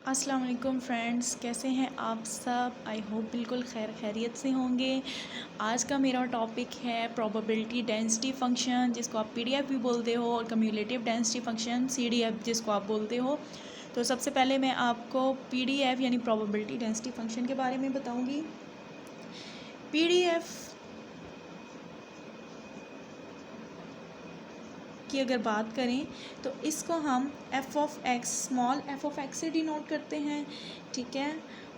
अस्सलाम वालेकुम फ्रेंड्स, कैसे हैं आप सब। आई होप बिल्कुल खैरियत से होंगे। आज का मेरा टॉपिक है प्रोबेबिलिटी डेंसिटी फंक्शन, जिसको आप पीडीएफ भी बोलते हो, और कम्युलेटिव डेंसिटी फंक्शन सीडीएफ जिसको आप बोलते हो। तो सबसे पहले मैं आपको पीडीएफ यानी प्रोबेबिलिटी डेंसिटी फंक्शन के बारे में बताऊंगी। पीडीएफ की अगर बात करें तो इसको हम F of x, small F of x से डिनोट करते हैं, ठीक है।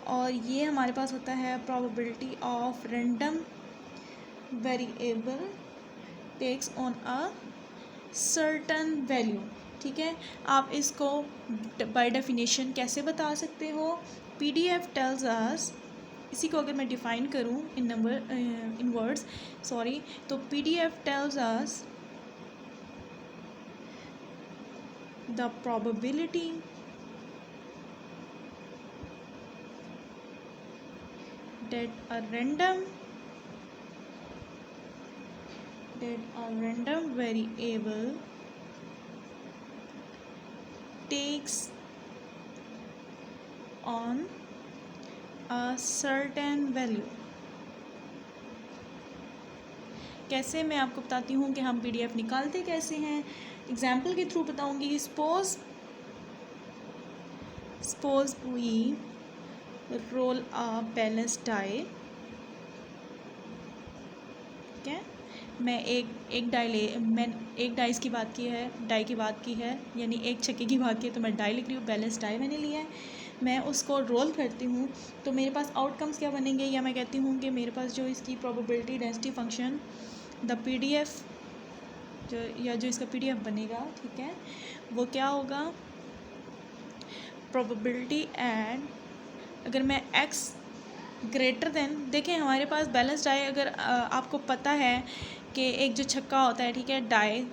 और ये हमारे पास होता है probability of random variable takes on a certain value, ठीक है। आप इसको बाय डेफिनेशन कैसे बता सकते हो। पीडीएफ टेल्स अस, इसी को अगर मैं डिफाइन करूँ इन वर्ड्स, सॉरी, तो PDF tells us the probability that a random variable takes on a certain value। कैसे, मैं आपको बताती हूँ कि हम पीडीएफ निकालते कैसे हैं। एग्जाम्पल के थ्रू बताऊँगी। Suppose we roll a balanced die, ठीक है। मैं एक डाइस की बात की है, डाई की बात की है, यानी एक छक्के की बात की है, तो मैं डाई लिख रही हूँ, बैलेंस डाई मैंने लिया है। मैं उसको रोल करती हूँ तो मेरे पास आउटकम्स क्या बनेंगे, या मैं कहती हूँ कि मेरे पास जो इसकी probability density function the PDF जो इसका पीडीएफ बनेगा, ठीक है, वो क्या होगा। प्रोबेबिलिटी एंड, अगर मैं एक्स ग्रेटर देन, देखें हमारे पास बैलेंस डाई, अगर आपको पता है कि एक जो छक्का होता है, ठीक है, डाई,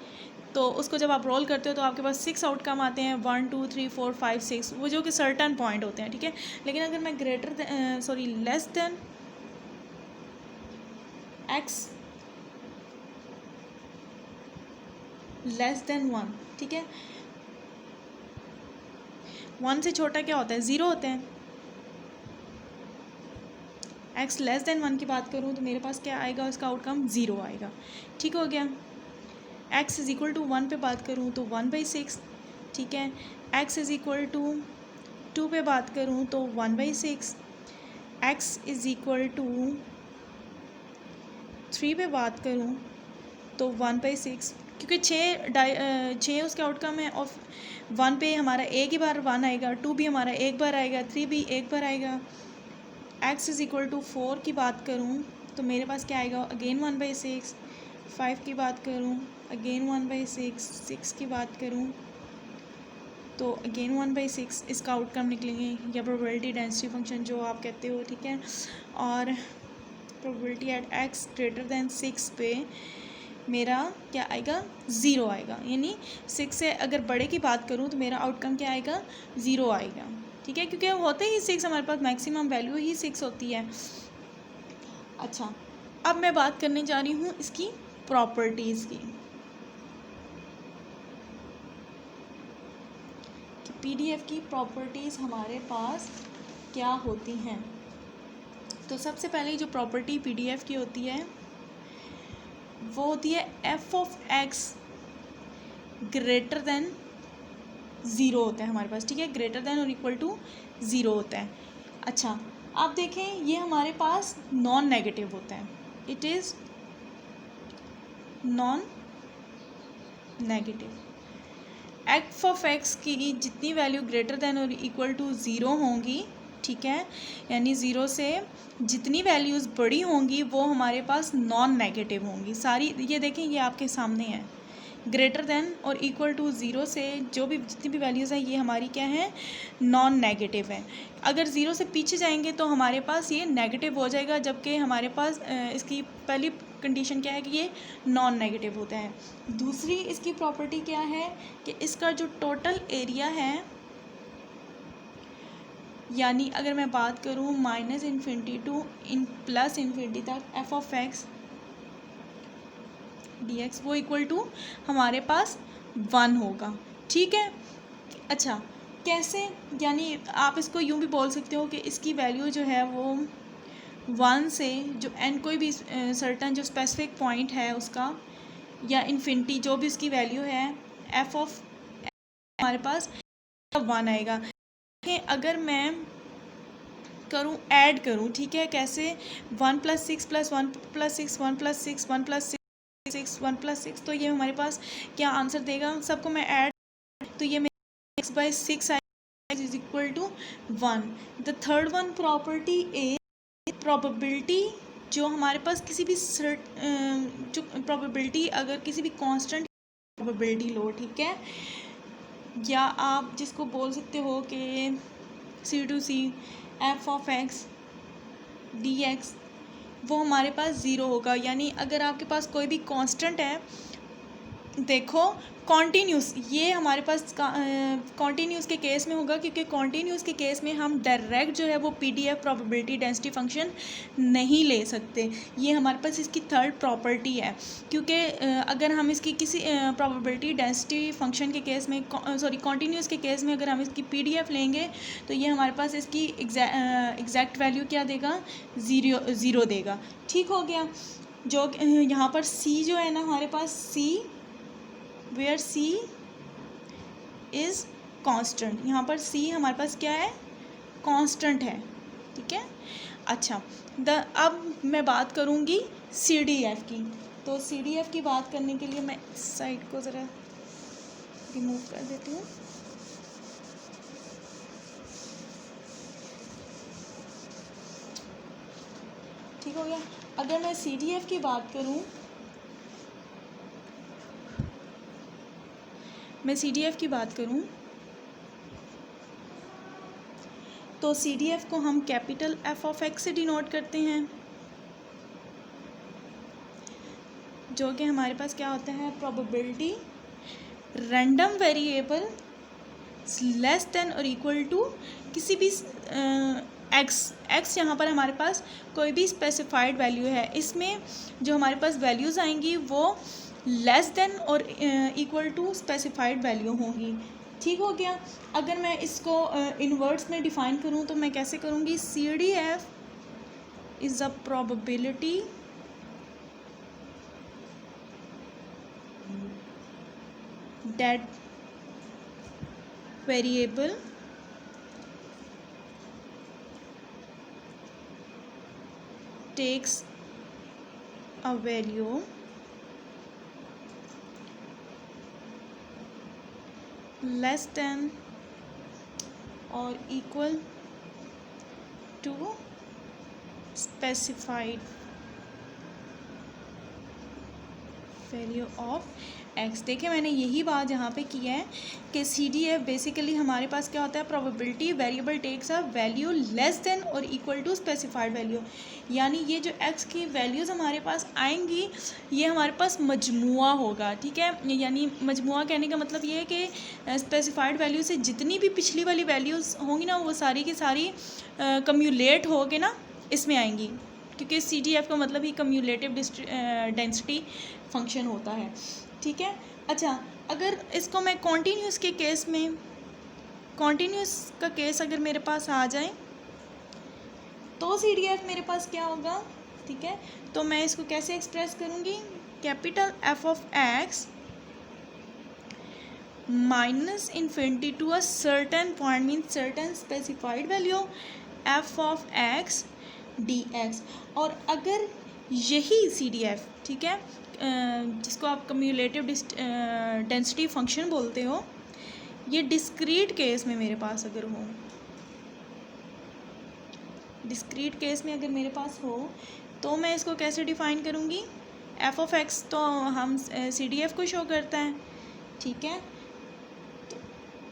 तो उसको जब आप रोल करते हो तो आपके पास 6 आउटकम आते हैं, 1 2 3 4 5 6, वो जो कि सर्टन पॉइंट होते हैं, ठीक है। लेकिन अगर मैं less than x less than 1, ठीक है, 1 से छोटा क्या होता है, 0 होते हैं। एक्स लेस देन 1 की बात करूँ तो मेरे पास क्या आएगा, उसका आउटकम 0 आएगा, ठीक हो गया। एक्स इज़ इक्वल टू 1 पे बात करूँ तो 1/6, ठीक है। एक्स इज़ इक्वल टू 2 पे बात करूँ तो 1/6। एक्स इज़ इक्वल टू 3 पे बात करूँ तो 1/6, क्योंकि 6 उसके आउटकम है, और 1 पे हमारा एक ही बार 1 आएगा, 2 भी हमारा एक बार आएगा, 3 भी एक बार आएगा। एक्स इज़ इक्वल टू 4 की बात करूँ तो मेरे पास क्या आएगा, अगेन 1/6। 5 की बात करूँ अगेन 1/6। 6 की बात करूँ तो अगेन 1/6 इसका आउटकम निकलेंगे, या प्रोबेबिलिटी डेंसिटी फंक्शन जो आप कहते हो, ठीक है। और probability at x greater than 6 पे मेरा क्या आएगा, 0 आएगा, यानी 6 से अगर बड़े की बात करूँ तो मेरा आउटकम क्या आएगा, 0 आएगा, ठीक है, क्योंकि होते ही 6, हमारे पास मैक्सिमम वैल्यू ही 6 होती है। अच्छा, अब मैं बात करने जा रही हूँ इसकी प्रॉपर्टीज़ की, कि पीडीएफ की प्रॉपर्टीज़ हमारे पास क्या होती हैं। तो सबसे पहले जो प्रॉपर्टी पीडीएफ की होती है वो होती है F of x greater than 0 होता है हमारे पास, ठीक है, ग्रेटर देन और इक्वल टू 0 होता है। अच्छा, आप देखें ये हमारे पास नॉन नेगेटिव होता है, it is non negative. F of x की जितनी वैल्यू ग्रेटर देन और इक्वल टू 0 होंगी, ठीक है, यानी 0 से जितनी वैल्यूज़ बड़ी होंगी वो हमारे पास नॉन नेगेटिव होंगी सारी। ये देखें, ये आपके सामने है, ग्रेटर देन और इक्वल टू 0 से जो भी जितनी भी वैल्यूज़ हैं ये हमारी क्या है, नॉन नेगेटिव है। अगर 0 से पीछे जाएंगे तो हमारे पास ये नेगेटिव हो जाएगा, जबकि हमारे पास इसकी पहली कंडीशन क्या है कि ये नॉन नेगेटिव होता है। दूसरी इसकी प्रॉपर्टी क्या है कि इसका जो टोटल एरिया है, यानी अगर मैं बात करूँ -∞ टू +∞ तक F of x D x, वो इक्वल टू हमारे पास 1 होगा, ठीक है। अच्छा, कैसे, यानी आप इसको यूँ भी बोल सकते हो कि इसकी वैल्यू जो है वो 1 से जो एन कोई भी सर्टन जो स्पेसिफिक पॉइंट है उसका, या इन्फिनिटी जो भी उसकी वैल्यू है, एफ ऑफ हमारे पास 1 आएगा। अगर मैं करूँ ऐड करूँ, ठीक है, कैसे 1 + 6 + 1 + 6 1 + 6 1 + 6 1 + 6, तो ये हमारे पास क्या आंसर देगा, सबको मैं ऐड, तो ये मेरे 6/6 is equal to 1। The third one property is probability, जो हमारे पास किसी भी जो प्रोबेबिलिटी अगर किसी भी कांस्टेंट प्रोबेबिलिटी लो, ठीक है, या आप जिसको बोल सकते हो कि C2C F of x D x, वो हमारे पास ज़ीरो होगा। यानी अगर आपके पास कोई भी कांस्टेंट है, देखो कॉन्टीन्यूस, ये हमारे पास कॉन्टीन्यूस के केस में होगा, क्योंकि कॉन्टीन्यूस के केस में हम डायरेक्ट जो है वो PDF प्रोबेबिलिटी डेंसिटी फंक्शन नहीं ले सकते। ये हमारे पास इसकी थर्ड प्रॉपर्टी है, क्योंकि अगर हम इसकी किसी प्रोबेबिलिटी डेंसिटी फंक्शन के केस में, सॉरी कॉन्टीन्यूस के केस में अगर हम इसकी PDF लेंगे तो ये हमारे पास इसकी एग्जैक्ट वैल्यू क्या देगा, ज़ीरो देगा। ठीक हो गया। जो यहाँ पर C जो है ना हमारे पास, C where C is constant, यहाँ पर C हमारे पास क्या है, कांस्टेंट है, ठीक है। अच्छा, अब मैं बात करूँगी CDF की। तो CDF की बात करने के लिए मैं इस साइड को ज़रा रिमूव कर देती हूँ। ठीक हो गया। अगर मैं CDF की बात करूँ, तो CDF को हम कैपिटल F ऑफ X से डिनोट करते हैं, जो कि हमारे पास क्या होता है, probability random variable less than और इक्वल टू किसी भी x यहाँ पर हमारे पास कोई भी स्पेसिफाइड वैल्यू है, इसमें जो हमारे पास वैल्यूज़ आएंगी वो लेस देन और इक्वल टू स्पेसिफाइड वैल्यू होंगी। ठीक हो गया। अगर मैं इसको इनवर्ड्स में डिफ़ाइन करूँ तो मैं कैसे करूँगी, CDF is a probability that variable takes a value less than or equal to specified value of x. देखिए मैंने यही बात यहाँ पे की है कि CDF बेसिकली हमारे पास क्या होता है, probability variable takes a value less than और इक्वल टू स्पेसिफाइड वैल्यू। यानी ये जो एक्स की वैल्यूज़ हमारे पास आएंगी ये हमारे पास मजमुआ होगा, ठीक है। यानी मजमुआ कहने का मतलब ये है कि स्पेसिफाइड वैल्यू से जितनी भी पिछली वाली वैल्यूज़ होंगी ना वो सारी की सारी कम्यूलेट हो के ना इसमें आएंगी, क्योंकि CDF का मतलब ही कम्यूलेटिव डेंसिटी फंक्शन होता है, ठीक है। अच्छा, अगर इसको मैं कॉन्टीन्यूस के केस में, कॉन्टीन्यूस का केस अगर मेरे पास आ जाए तो CDF मेरे पास क्या होगा, ठीक है। तो मैं इसको कैसे एक्सप्रेस करूँगी, capital F of X minus infinity to a certain point mean certain specified value F of X dx। और अगर यही CDF, ठीक है, जिसको आप कम्यूलेटिव डेंसिटी फंक्शन बोलते हो, ये डिस्क्रीट केस में मेरे पास अगर हो, डिस्क्रीट केस में अगर मेरे पास हो तो मैं इसको कैसे डिफ़ाइन करूँगी, F ऑफ X तो हम CDF को शो करता है, ठीक है। तो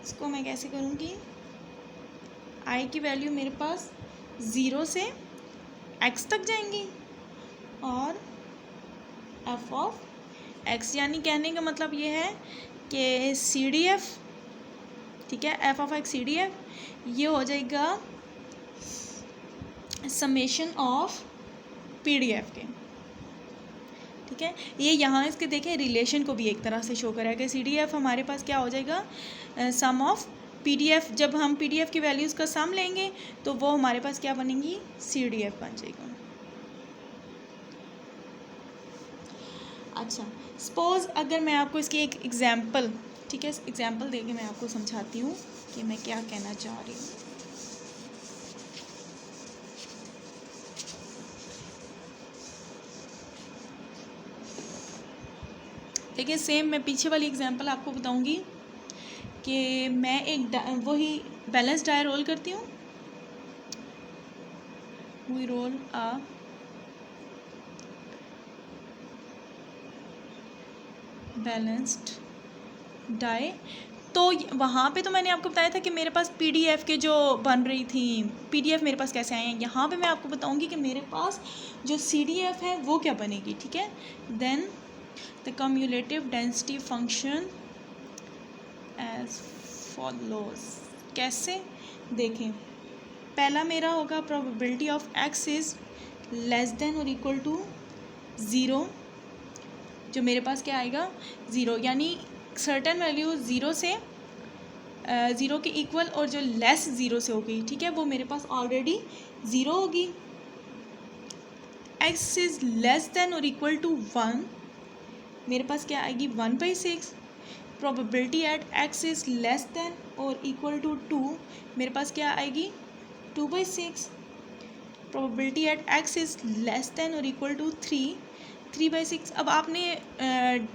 इसको मैं कैसे करूँगी, I की वैल्यू मेरे पास 0 से x तक जाएंगी और F ऑफ X, यानी कहने का मतलब ये है कि CDF, ठीक है, F ऑफ X CDF ये हो जाएगा समेशन ऑफ PDF के, ठीक है। ये यहाँ इसके देखें रिलेशन को भी एक तरह से शो करा है कि CDF हमारे पास क्या हो जाएगा, सम ऑफ PDF जब हम PDF की वैल्यूज़ का सम लेंगे तो वो हमारे पास क्या बनेंगी, CDF बन जाएगा। अच्छा, सपोज़ अगर मैं आपको इसकी एक एग्जांपल, ठीक है, एग्जांपल देके मैं आपको समझाती हूँ कि मैं क्या कहना चाह रही हूँ। देखिए सेम मैं पीछे वाली एग्जांपल आपको बताऊंगी कि मैं एक वही बैलेंस डाई रोल करती हूँ, we roll a balanced die. तो वहाँ पे तो मैंने आपको बताया था कि मेरे पास PDF के जो बन रही थी, PDF मेरे पास कैसे आए हैं। यहाँ पे मैं आपको बताऊंगी कि मेरे पास जो CDF है वो क्या बनेगी, ठीक है। Then the cumulative density function as follows. कैसे, देखें, पहला मेरा होगा probability of x is less than और इक्वल टू 0, जो मेरे पास क्या आएगा 0, यानी सर्टेन वैल्यू 0 से 0 के इक्वल और जो लेस 0 से होगी, ठीक है, वो मेरे पास ऑलरेडी 0 होगी। x इज़ लेस देन और इक्वल टू 1, मेरे पास क्या आएगी 1/6। Probability at x is less than और इक्वल टू 2, मेरे पास क्या आएगी 2/6। Probability at x is less than और इक्वल टू 3/6। अब आपने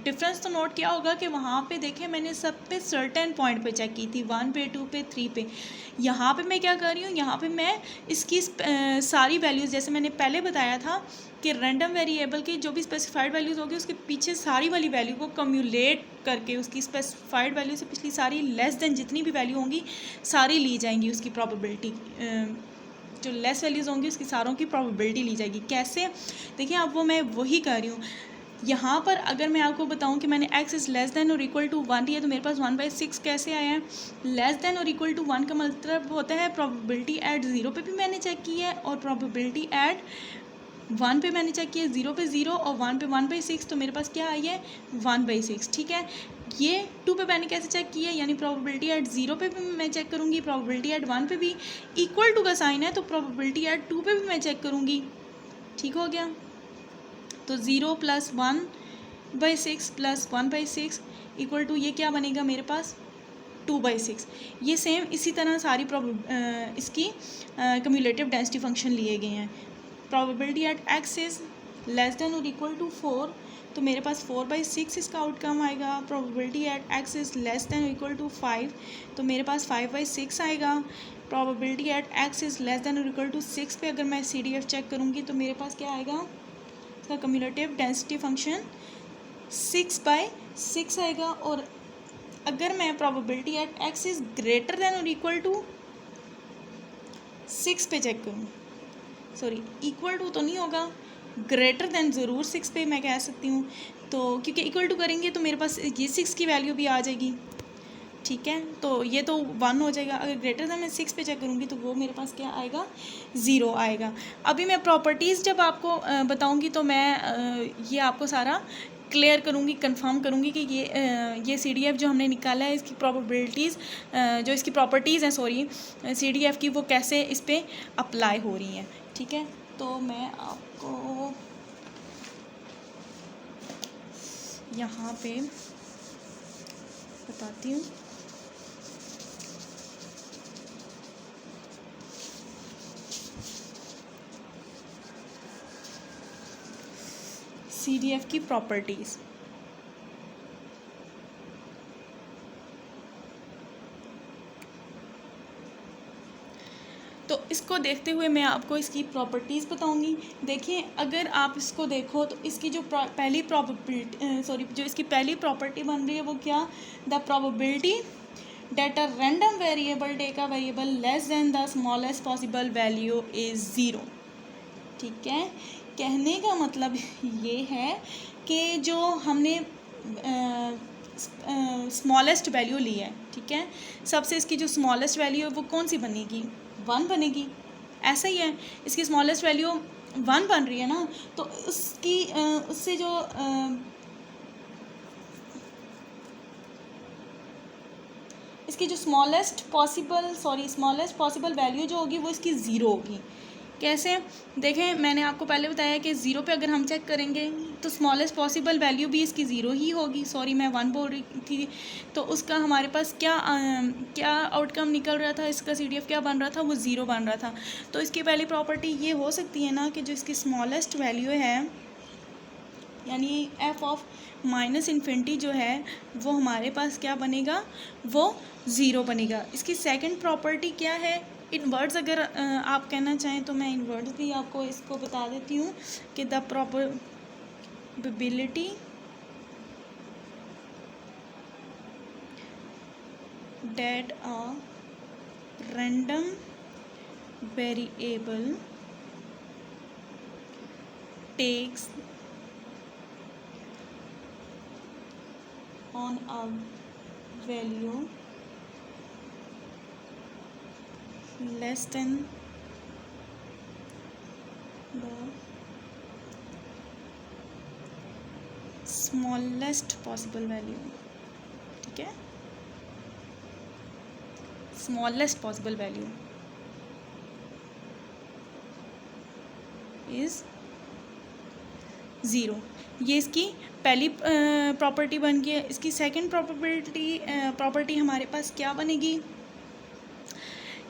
डिफरेंस तो नोट किया होगा कि वहाँ पे देखें मैंने सब पे सर्टेन पॉइंट पे चेक की थी, 1 पे, 2 पे, 3 पे। यहाँ पे मैं क्या कर रही हूँ, यहाँ पे मैं इसकी सारी वैल्यूज़, जैसे मैंने पहले बताया था कि रैंडम वेरिएबल की जो भी स्पेसिफाइड वैल्यूज़ होगी उसके पीछे सारी वाली वैल्यू को कम्युलेट करके उसकी स्पेसिफाइड वैल्यू से पिछली सारी लेस देन जितनी भी वैल्यू होंगी सारी ली जाएंगी, उसकी प्रोबेबिलिटी जो लेस वैल्यूज़ होंगी उसकी सारों की प्रोबेबिलिटी ली जाएगी। कैसे, देखिए अब वो मैं वही कर रही हूँ। यहाँ पर अगर मैं आपको बताऊँ कि मैंने x इज़ लेस देन और इक्वल टू 1 लिया तो मेरे पास 1/6 कैसे आया है। लेस देन और इक्वल टू 1 का मतलब होता है प्रोबेबिलिटी एट 0 पे भी मैंने चेक की है और प्रोबेबिलिटी एट 1 पे मैंने चेक किया, 0 पे 0 और 1 पे 1/6, तो मेरे पास क्या आई है 1/6, ठीक है। ये 2 पे मैंने कैसे चेक किया, यानी प्रोबेबिलिटी एट 0 पे भी मैं चेक करूँगी, प्रोबेबिलिटी एट 1 पे भी, इक्वल टू का साइन है तो प्रोबेबिलिटी एट 2 पे भी मैं चेक करूँगी, ठीक हो गया। तो 0 + 1/6 + 1/6 इक्वल टू ये क्या बनेगा मेरे पास 2/6। ये सेम इसी तरह सारी इसकी कम्युलेटिव डेंसिटी फंक्शन लिए गए हैं। Probability at x is less than और इक्वल टू 4, तो मेरे पास 4/6 इसका आउटकम आएगा। Probability at x is less than और इक्वल टू 5, तो मेरे पास 5/6 आएगा। Probability at x is less than और इक्वल टू 6 पे अगर मैं CDF चेक करूँगी तो मेरे पास क्या आएगा, इसका कम्युलेटिव डेंसिटी फंक्शन 6/6 आएगा। और अगर मैं probability at x is greater than और इक्वल टू 6 पे चेक करूँ, सॉरी इक्वल टू तो नहीं होगा, ग्रेटर देन ज़रूर 6 पे मैं कह सकती हूँ, तो क्योंकि इक्वल टू करेंगे तो मेरे पास ये 6 की वैल्यू भी आ जाएगी, ठीक है, तो ये तो 1 हो जाएगा। अगर ग्रेटर देन मैं 6 पे चेक करूँगी तो वो मेरे पास क्या आएगा 0 आएगा। अभी मैं प्रॉपर्टीज़ जब आपको बताऊँगी तो मैं ये आपको सारा क्लियर करूँगी, कंफर्म करूँगी कि ये CDF जो हमने निकाला है इसकी प्रोबेबिलिटीज़ जो इसकी प्रॉपर्टीज़ हैं सॉरी CDF की वो कैसे इस पर अप्लाई हो रही हैं, ठीक है। तो मैं आपको यहाँ पे बताती हूँ। CDF की प्रॉपर्टीज़, तो इसको देखते हुए मैं आपको इसकी प्रॉपर्टीज़ बताऊंगी। देखिए अगर आप इसको देखो तो इसकी जो पहली जो इसकी पहली प्रॉपर्टी बन रही है वो क्या, the probability that a random variable take a variable less than the smallest possible value is 0, ठीक है। कहने का मतलब ये है कि जो हमने स्मॉलेस्ट वैल्यू ली है, ठीक है, सबसे इसकी जो स्मॉलेस्ट वैल्यू है वो कौन सी बनेगी 1 बनेगी, ऐसा ही है। इसकी स्मॉलेस्ट वैल्यू 1 बन रही है ना, तो उसकी उससे जो इसकी जो स्मॉलेस्ट पॉसिबल वैल्यू जो होगी वो इसकी ज़ीरो होगी। कैसे? देखें, मैंने आपको पहले बताया कि ज़ीरो पे अगर हम चेक करेंगे तो स्मॉलेस्ट पॉसिबल वैल्यू भी इसकी ज़ीरो ही होगी। सॉरी, मैं 1 बोल रही थी। तो उसका हमारे पास क्या आउटकम निकल रहा था, इसका CDF क्या बन रहा था, वो ज़ीरो बन रहा था। तो इसकी पहली प्रॉपर्टी ये हो सकती है ना कि जो इसकी स्मॉलेस्ट वैल्यू है, यानी f ऑफ -इन्फिनिटी जो है वो हमारे पास क्या बनेगा, वो ज़ीरो बनेगा। इसकी सेकंड प्रॉपर्टी क्या है? इन वर्ड्स अगर आप कहना चाहें तो मैं इन वर्ड्स भी आपको इसको बता देती हूँ कि the probability that a random variable takes on a value less than the smallest possible value, ठीक है, smallest possible value is zero. ये इसकी पहली प्रॉपर्टी बन गई है। इसकी सेकंड प्रॉपर्टी हमारे पास क्या बनेगी?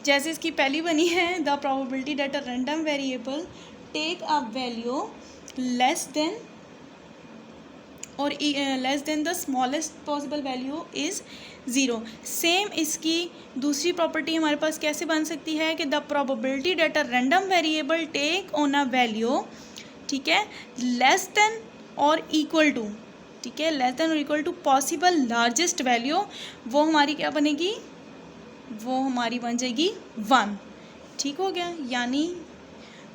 जैसे इसकी पहली बनी है, the probability that a random variable take a value less than और less than the smallest possible value is zero. Same इसकी दूसरी प्रॉपर्टी हमारे पास कैसे बन सकती है कि the probability that a random variable take on a value, ठीक है, लेस देन और इक्वल टू, ठीक है, लेस देन और equal to possible largest value, वो हमारी क्या बनेगी, वो हमारी बन जाएगी 1। ठीक हो गया। यानी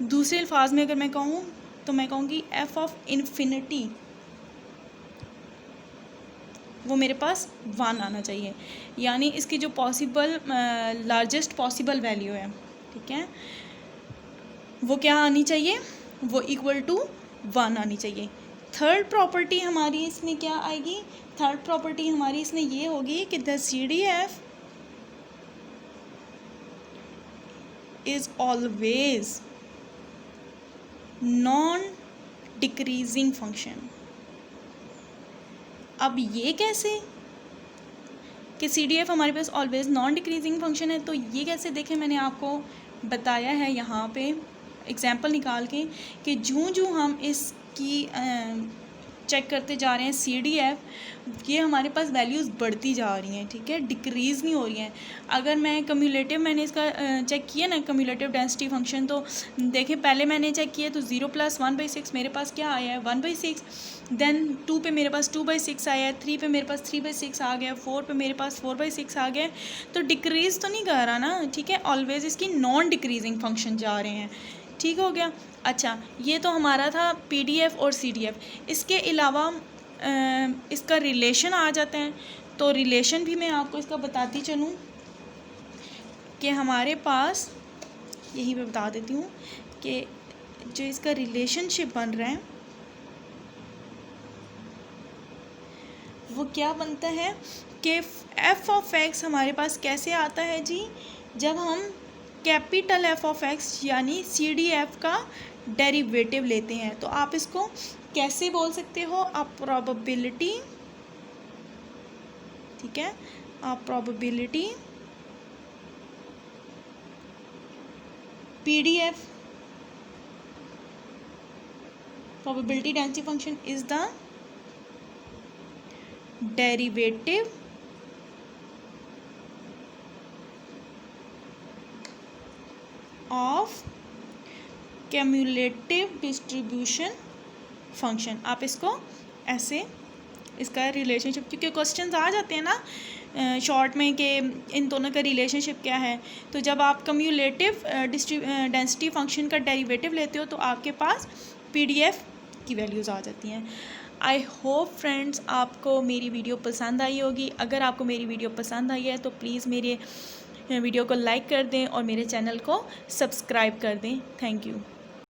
दूसरे अल्फाज में अगर मैं कहूँ तो मैं कहूँगी f ऑफ इन्फिनिटी वो मेरे पास 1 आना चाहिए। यानी इसकी जो पॉसिबल लार्जेस्ट पॉसिबल वैल्यू है, ठीक है, वो क्या आनी चाहिए, वो इक्वल टू 1 आनी चाहिए। थर्ड प्रॉपर्टी हमारी इसमें क्या आएगी? थर्ड प्रॉपर्टी हमारी इसमें ये होगी कि the CDF is always non decreasing function. अब ये कैसे कि CDF हमारे पास ऑलवेज नॉन डिक्रीजिंग फंक्शन है? तो ये कैसे, देखें, मैंने आपको बताया है यहाँ पे एग्जाम्पल निकाल के कि जूँ हम इसकी चेक करते जा रहे हैं CDF, ये हमारे पास वैल्यूज़ बढ़ती जा रही हैं, ठीक है, डिक्रीज़ नहीं हो रही हैं। अगर मैं कम्यूलेटिव मैंने इसका चेक किया ना, कम्यूलेटिव डेंसिटी फंक्शन, तो देखें पहले मैंने चेक किया तो 0 + 1/6 मेरे पास क्या आया है, 1/6। देन 2 पे मेरे पास 2/6 आया है, 3 पे मेरे पास 3/6 आ गया, 4 पे मेरे पास 4/6 आ गया। तो डिक्रीज़ तो नहीं कर रहा ना, ठीक है, ऑलवेज़ इसकी नॉन डिक्रीजिंग फंक्शन जा रहे हैं। ठीक हो गया। अच्छा, ये तो हमारा था PDF और CDF। इसके अलावा इसका रिलेशन आ जाते हैं, तो रिलेशन भी मैं आपको इसका बताती चलूँ कि हमारे पास, यही मैं बता देती हूँ कि जो इसका रिलेशनशिप बन रहा है वो क्या बनता है कि f ऑफ x हमारे पास कैसे आता है जी, जब हम कैपिटल F ऑफ x यानी CDF का डेरिवेटिव लेते हैं। तो आप इसको कैसे बोल सकते हो, अ प्रोबेबिलिटी, ठीक है, a probability PDF probability density function is the derivative of cumulative distribution function. आप इसको ऐसे, इसका रिलेशनशिप, क्योंकि क्वेश्चंस आ जाते हैं ना शॉर्ट में कि इन दोनों का रिलेशनशिप क्या है, तो जब आप क्यूमुलेटिव डेंसिटी फंक्शन का डेरिवेटिव लेते हो तो आपके पास PDF की वैल्यूज़ आ जाती हैं। आई होप फ्रेंड्स आपको मेरी वीडियो पसंद आई होगी। अगर आपको मेरी वीडियो पसंद आई है तो प्लीज़ मेरे वीडियो को लाइक कर दें और मेरे चैनल को सब्सक्राइब कर दें। Thank you.